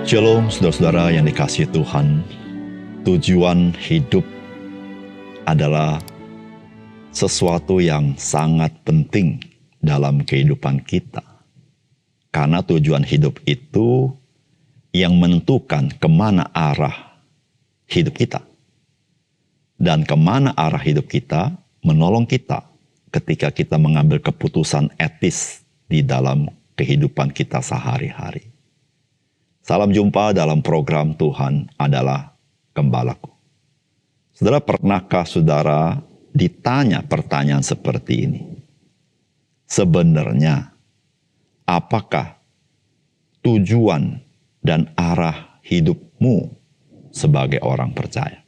Shalom saudara-saudara yang dikasihi Tuhan. Tujuan hidup adalah sesuatu yang sangat penting dalam kehidupan kita. Karena tujuan hidup itu yang menentukan kemana arah hidup kita. Dan kemana arah hidup kita menolong kita ketika kita mengambil keputusan etis di dalam kehidupan kita sehari-hari. Salam jumpa dalam program Tuhan adalah Gembalaku. Saudara, pernahkah saudara ditanya pertanyaan seperti ini? Sebenarnya, apakah tujuan dan arah hidupmu sebagai orang percaya?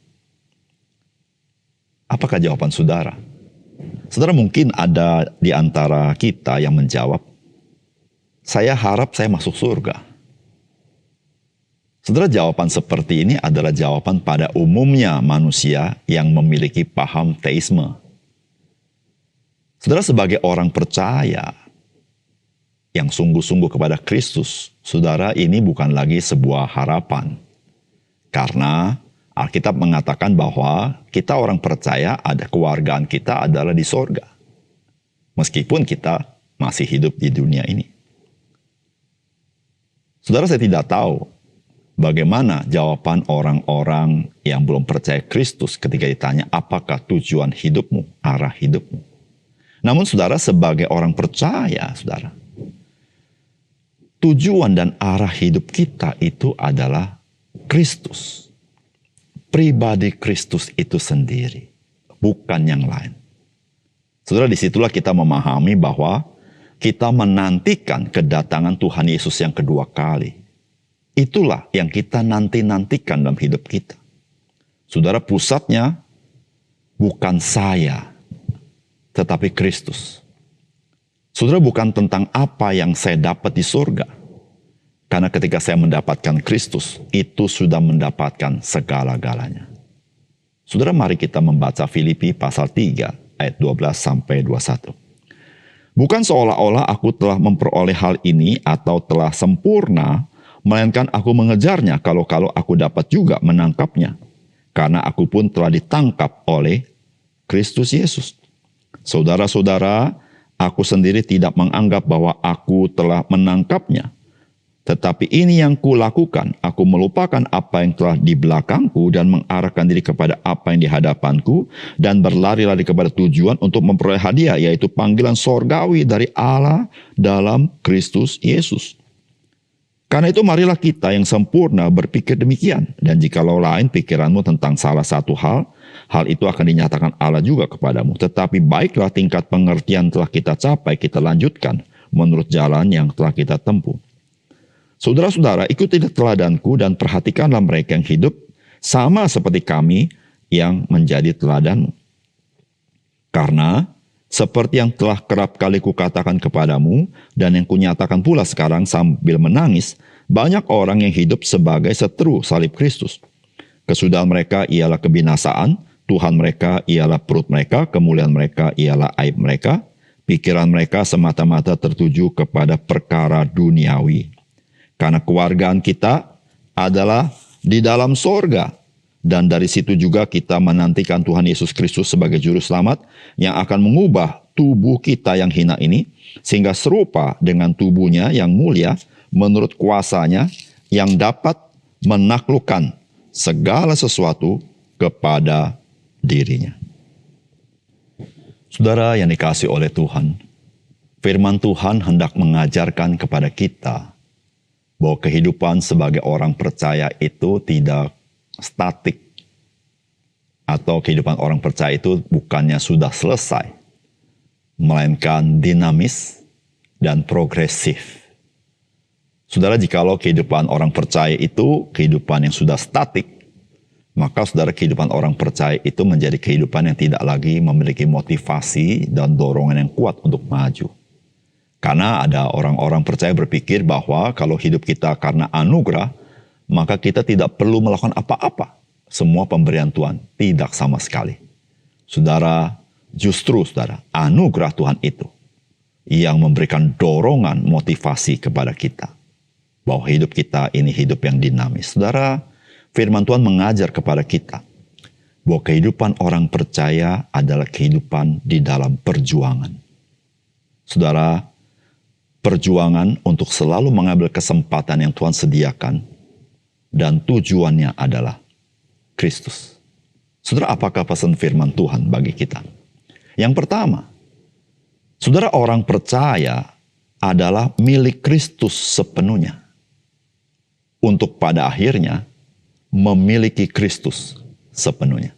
Apakah jawaban saudara? Saudara, mungkin ada di antara kita yang menjawab, saya harap saya masuk surga. Saudara, jawaban seperti ini adalah jawaban pada umumnya manusia yang memiliki paham teisme. Saudara, sebagai orang percaya yang sungguh-sungguh kepada Kristus, saudara, ini bukan lagi sebuah harapan. Karena Alkitab mengatakan bahwa kita orang percaya, ada kewargaan kita adalah di sorga. Meskipun kita masih hidup di dunia ini. Saudara, saya tidak tahu bagaimana jawaban orang-orang yang belum percaya Kristus ketika ditanya apakah tujuan hidupmu, arah hidupmu. Namun saudara, sebagai orang percaya, saudara, tujuan dan arah hidup kita itu adalah Kristus. Pribadi Kristus itu sendiri, bukan yang lain. Saudara, disitulah kita memahami bahwa kita menantikan kedatangan Tuhan Yesus yang kedua kali. Itulah yang kita nanti-nantikan dalam hidup kita. Saudara, pusatnya bukan saya, tetapi Kristus. Saudara, bukan tentang apa yang saya dapat di surga. Karena ketika saya mendapatkan Kristus, itu sudah mendapatkan segala-galanya. Saudara, mari kita membaca Filipi pasal 3 ayat 12-21. Bukan seolah-olah aku telah memperoleh hal ini atau telah sempurna, melainkan aku mengejarnya kalau aku dapat juga menangkapnya. Karena aku pun telah ditangkap oleh Kristus Yesus. Saudara-saudara, aku sendiri tidak menganggap bahwa aku telah menangkapnya. Tetapi ini yang kulakukan, aku melupakan apa yang telah di belakangku dan mengarahkan diri kepada apa yang di hadapanku dan berlari-lari kepada tujuan untuk memperoleh hadiah, yaitu panggilan sorgawi dari Allah dalam Kristus Yesus. Karena itu marilah kita yang sempurna berpikir demikian. Dan jikalau lain pikiranmu tentang salah satu hal itu akan dinyatakan Allah juga kepadamu. Tetapi baiklah tingkat pengertian telah kita capai, kita lanjutkan menurut jalan yang telah kita tempuh. Saudara-saudara, ikutilah teladanku dan perhatikanlah mereka yang hidup sama seperti kami yang menjadi teladanmu. Karena seperti yang telah kerap kali kukatakan kepadamu, dan yang kunyatakan pula sekarang sambil menangis, banyak orang yang hidup sebagai seteru salib Kristus. Kesudahan mereka ialah kebinasaan, Tuhan mereka ialah perut mereka, kemuliaan mereka ialah aib mereka, pikiran mereka semata-mata tertuju kepada perkara duniawi. Karena kewargaan kita adalah di dalam sorga. Dan dari situ juga kita menantikan Tuhan Yesus Kristus sebagai Juru Selamat yang akan mengubah tubuh kita yang hina ini sehingga serupa dengan tubuhnya yang mulia menurut kuasanya yang dapat menaklukkan segala sesuatu kepada dirinya. Saudara yang dikasihi oleh Tuhan, firman Tuhan hendak mengajarkan kepada kita bahwa kehidupan sebagai orang percaya itu tidak statik, atau kehidupan orang percaya itu bukannya sudah selesai, melainkan dinamis dan progresif. Saudara, jikalau kehidupan orang percaya itu kehidupan yang sudah statik, maka saudara, kehidupan orang percaya itu menjadi kehidupan yang tidak lagi memiliki motivasi dan dorongan yang kuat untuk maju. Karena ada orang-orang percaya berpikir bahwa kalau hidup kita karena anugerah, maka kita tidak perlu melakukan apa-apa. Semua pemberian Tuhan, tidak sama sekali. Saudara, justru saudara, anugerah Tuhan itu yang memberikan dorongan motivasi kepada kita. bahwa hidup kita ini hidup yang dinamis. Saudara, firman Tuhan mengajar kepada kita bahwa kehidupan orang percaya adalah kehidupan di dalam perjuangan. Saudara, perjuangan untuk selalu mengambil kesempatan yang Tuhan sediakan dan tujuannya adalah Kristus. Saudara, apakah pesan firman Tuhan bagi kita? Yang pertama, saudara, orang percaya adalah milik Kristus sepenuhnya, untuk pada akhirnya memiliki Kristus sepenuhnya.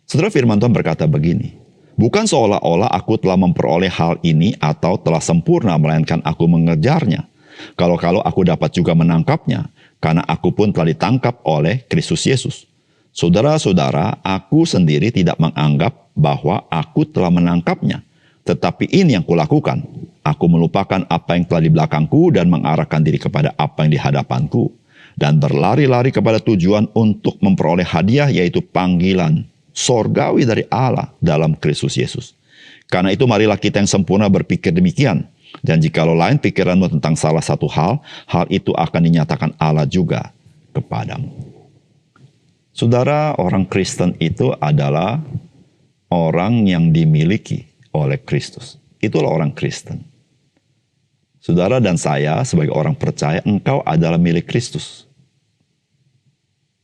Saudara, firman Tuhan berkata begini, bukan seolah-olah aku telah memperoleh hal ini atau telah sempurna, melainkan aku mengejarnya. Kalau aku dapat juga menangkapnya, karena aku pun telah ditangkap oleh Kristus Yesus. Saudara-saudara, aku sendiri tidak menganggap bahwa aku telah menangkapnya. Tetapi ini yang kulakukan, aku melupakan apa yang telah di belakangku dan mengarahkan diri kepada apa yang di hadapanku. Dan berlari-lari kepada tujuan untuk memperoleh hadiah, yaitu panggilan sorgawi dari Allah dalam Kristus Yesus. Karena itu marilah kita yang sempurna berpikir demikian. Dan jikalau lain pikiranmu tentang salah satu hal, hal itu akan dinyatakan Allah juga kepadamu. Saudara, orang Kristen itu adalah orang yang dimiliki oleh Kristus. Itulah orang Kristen. Saudara dan saya sebagai orang percaya, engkau adalah milik Kristus.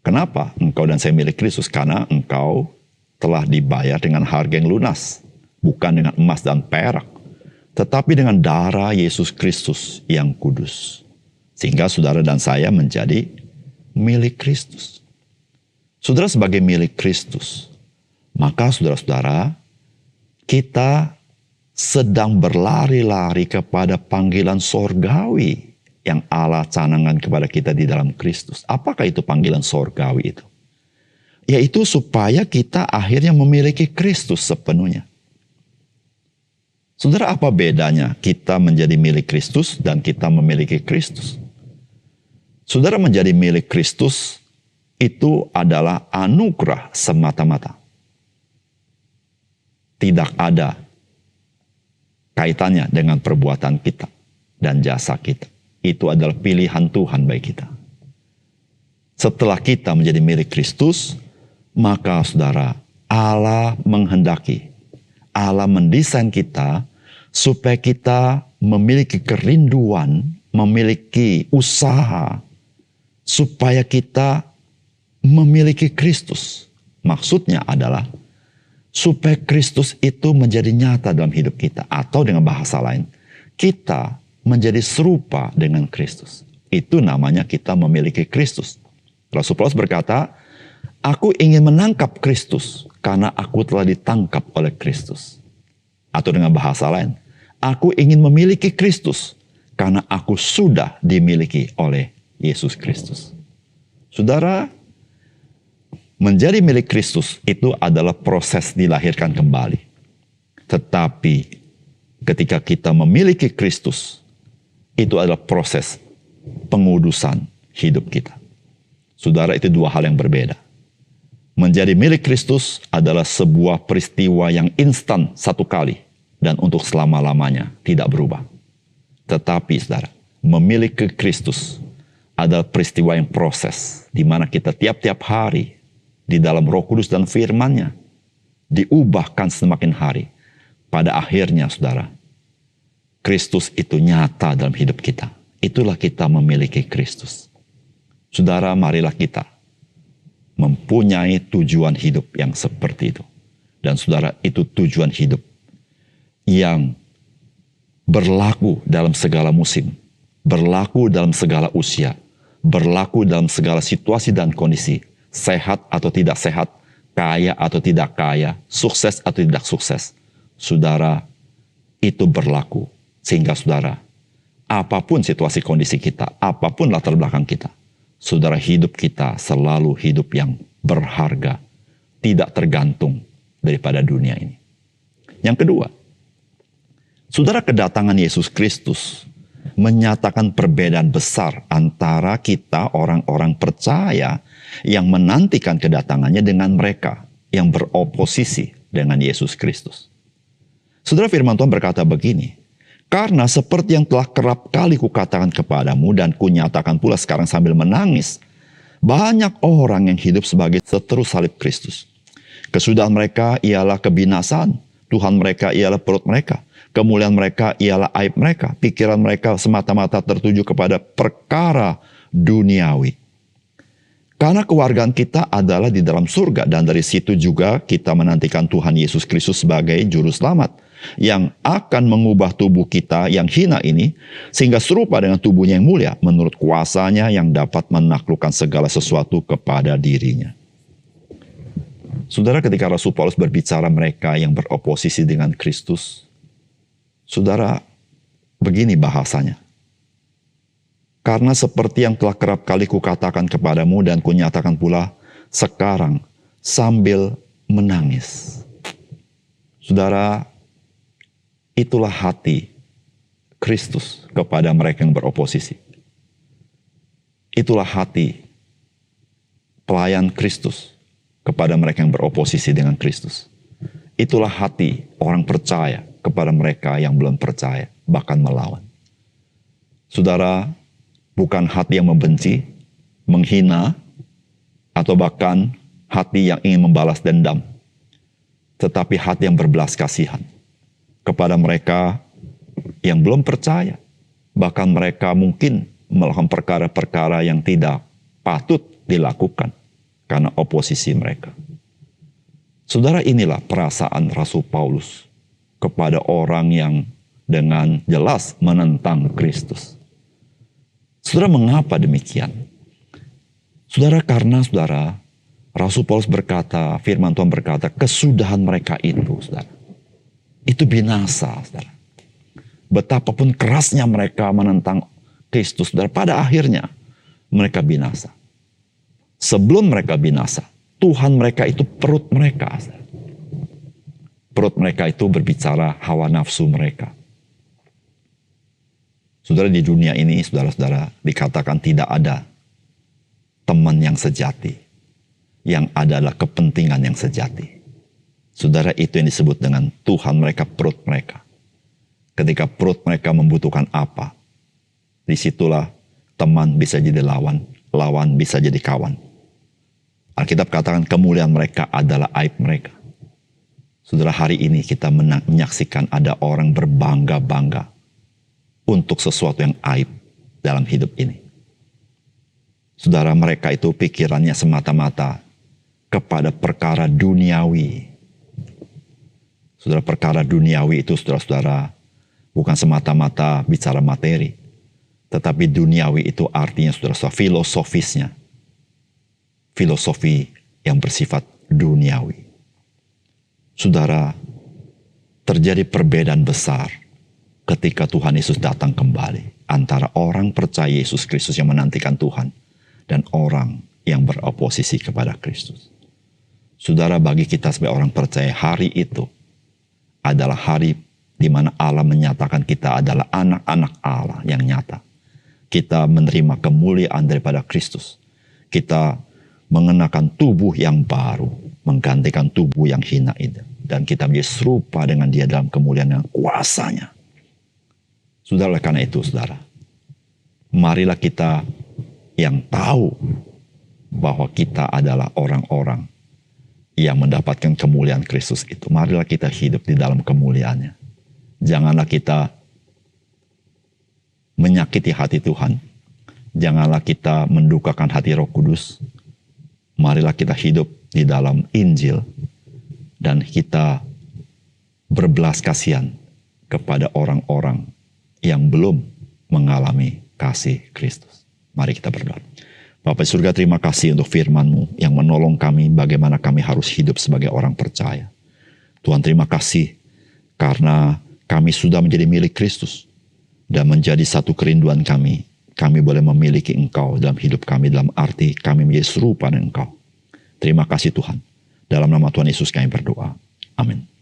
Kenapa engkau dan saya milik Kristus? Karena engkau telah dibayar dengan harga yang lunas. Bukan dengan emas dan perak, tetapi dengan darah Yesus Kristus yang kudus. Sehingga saudara dan saya menjadi milik Kristus. Saudara, sebagai milik Kristus, maka saudara-saudara, kita sedang berlari-lari kepada panggilan sorgawi yang Allah canangkan kepada kita di dalam Kristus. Apakah itu panggilan sorgawi itu? Yaitu supaya kita akhirnya memiliki Kristus sepenuhnya. Saudara, apa bedanya kita menjadi milik Kristus dan kita memiliki Kristus? Saudara, menjadi milik Kristus itu adalah anugerah semata-mata. Tidak ada kaitannya dengan perbuatan kita dan jasa kita. Itu adalah pilihan Tuhan bagi kita. Setelah kita menjadi milik Kristus, maka saudara, Allah menghendaki, Allah mendesain kita supaya kita memiliki kerinduan, memiliki usaha, supaya kita memiliki Kristus. Maksudnya adalah supaya Kristus itu menjadi nyata dalam hidup kita. Atau dengan bahasa lain, kita menjadi serupa dengan Kristus. Itu namanya kita memiliki Kristus. Rasul Paulus berkata, aku ingin menangkap Kristus karena aku telah ditangkap oleh Kristus. Atau dengan bahasa lain, aku ingin memiliki Kristus karena aku sudah dimiliki oleh Yesus Kristus. Saudara, menjadi milik Kristus itu adalah proses dilahirkan kembali. Tetapi ketika kita memiliki Kristus, itu adalah proses pengudusan hidup kita. Saudara, itu dua hal yang berbeda. Menjadi milik Kristus adalah sebuah peristiwa yang instan satu kali dan untuk selama-lamanya tidak berubah. Tetapi saudara, memiliki Kristus adalah peristiwa yang proses, di mana kita tiap-tiap hari di dalam Roh Kudus dan firman-Nya diubahkan semakin hari. Pada akhirnya saudara, Kristus itu nyata dalam hidup kita. Itulah kita memiliki Kristus. Saudara, marilah kita mempunyai tujuan hidup yang seperti itu. Dan saudara, itu tujuan hidup yang berlaku dalam segala musim, berlaku dalam segala usia, berlaku dalam segala situasi dan kondisi, sehat atau tidak sehat, kaya atau tidak kaya, sukses atau tidak sukses. Saudara, itu berlaku. Sehingga saudara, apapun situasi kondisi kita, apapun latar belakang kita, saudara, hidup kita selalu hidup yang berharga, tidak tergantung daripada dunia ini. Yang kedua, saudara, kedatangan Yesus Kristus menyatakan perbedaan besar antara kita orang-orang percaya yang menantikan kedatangannya dengan mereka yang beroposisi dengan Yesus Kristus. Saudara, firman Tuhan berkata begini, Karena seperti yang telah kerap kali kukatakan kepadamu dan kunyatakan pula sekarang sambil menangis, banyak orang yang hidup sebagai seteru salib Kristus. Kesudahan mereka ialah kebinasaan, Tuhan mereka ialah perut mereka, kemuliaan mereka ialah aib mereka, pikiran mereka semata-mata tertuju kepada perkara duniawi. Karena kewargaan kita adalah di dalam surga, dan dari situ juga kita menantikan Tuhan Yesus Kristus sebagai juru selamat yang akan mengubah tubuh kita yang hina ini sehingga serupa dengan tubuhnya yang mulia menurut kuasanya yang dapat menaklukkan segala sesuatu kepada dirinya. Saudara, ketika Rasul Paulus berbicara mereka yang beroposisi dengan Kristus, saudara, begini bahasanya. Karena seperti yang telah kerap kali kukatakan kepadamu dan kunyatakan pula sekarang sambil menangis. Saudara, itulah hati Kristus kepada mereka yang beroposisi. Itulah hati pelayan Kristus kepada mereka yang beroposisi dengan Kristus. Itulah hati orang percaya kepada mereka yang belum percaya, bahkan melawan. Saudara, bukan hati yang membenci, menghina, atau bahkan hati yang ingin membalas dendam, tetapi hati yang berbelas kasihan kepada mereka yang belum percaya, bahkan mereka mungkin melakukan perkara-perkara yang tidak patut dilakukan karena oposisi mereka. Saudara, inilah perasaan Rasul Paulus kepada orang yang dengan jelas menentang Kristus. Saudara, mengapa demikian? Saudara, karena saudara, Rasul Paulus berkata, firman Tuhan berkata, kesudahan mereka itu, saudara, itu binasa, saudara. Betapapun kerasnya mereka menentang Kristus, saudara, pada akhirnya mereka binasa. Sebelum mereka binasa, Tuhan mereka itu perut mereka, saudara. Perut mereka itu berbicara hawa nafsu mereka. Saudara, di dunia ini, saudara-saudara, dikatakan tidak ada teman yang sejati. Yang ada adalah kepentingan yang sejati. Saudara, itu yang disebut dengan Tuhan mereka, perut mereka. Ketika perut mereka membutuhkan apa, disitulah teman bisa jadi lawan, lawan bisa jadi kawan. Alkitab katakan kemuliaan mereka adalah aib mereka. Saudara, hari ini kita menyaksikan ada orang berbangga-bangga untuk sesuatu yang aib dalam hidup ini. Saudara, mereka itu pikirannya semata-mata kepada perkara duniawi. Saudara, perkara duniawi itu, saudara-saudara, bukan semata-mata bicara materi, tetapi duniawi itu artinya, saudara-saudara, filosofisnya. Filosofi yang bersifat duniawi. Saudara, terjadi perbedaan besar ketika Tuhan Yesus datang kembali antara orang percaya Yesus Kristus yang menantikan Tuhan dan orang yang beroposisi kepada Kristus. Saudara, bagi kita sebagai orang percaya, hari itu adalah hari di mana Allah menyatakan kita adalah anak-anak Allah yang nyata. Kita menerima kemuliaan daripada Kristus. Kita mengenakan tubuh yang baru, menggantikan tubuh yang hina itu. Dan kita menjadi serupa dengan Dia dalam kemuliaan dan kuasanya. Saudara, karena itu, saudara, marilah kita yang tahu bahwa kita adalah orang-orang yang mendapatkan kemuliaan Kristus itu. Marilah kita hidup di dalam kemuliaannya. Janganlah kita menyakiti hati Tuhan. Janganlah kita mendukakan hati Roh Kudus. Marilah kita hidup di dalam Injil dan kita berbelas kasihan kepada orang-orang yang belum mengalami kasih Kristus. Mari kita berdoa. Bapa di surga, terima kasih untuk firman-Mu yang menolong kami bagaimana kami harus hidup sebagai orang percaya. Tuhan, terima kasih karena kami sudah menjadi milik Kristus dan menjadi satu kerinduan kami. Kami boleh memiliki Engkau dalam hidup kami, dalam arti kami menjadi serupa dengan Engkau. Terima kasih Tuhan. Dalam nama Tuhan Yesus kami berdoa. Amin.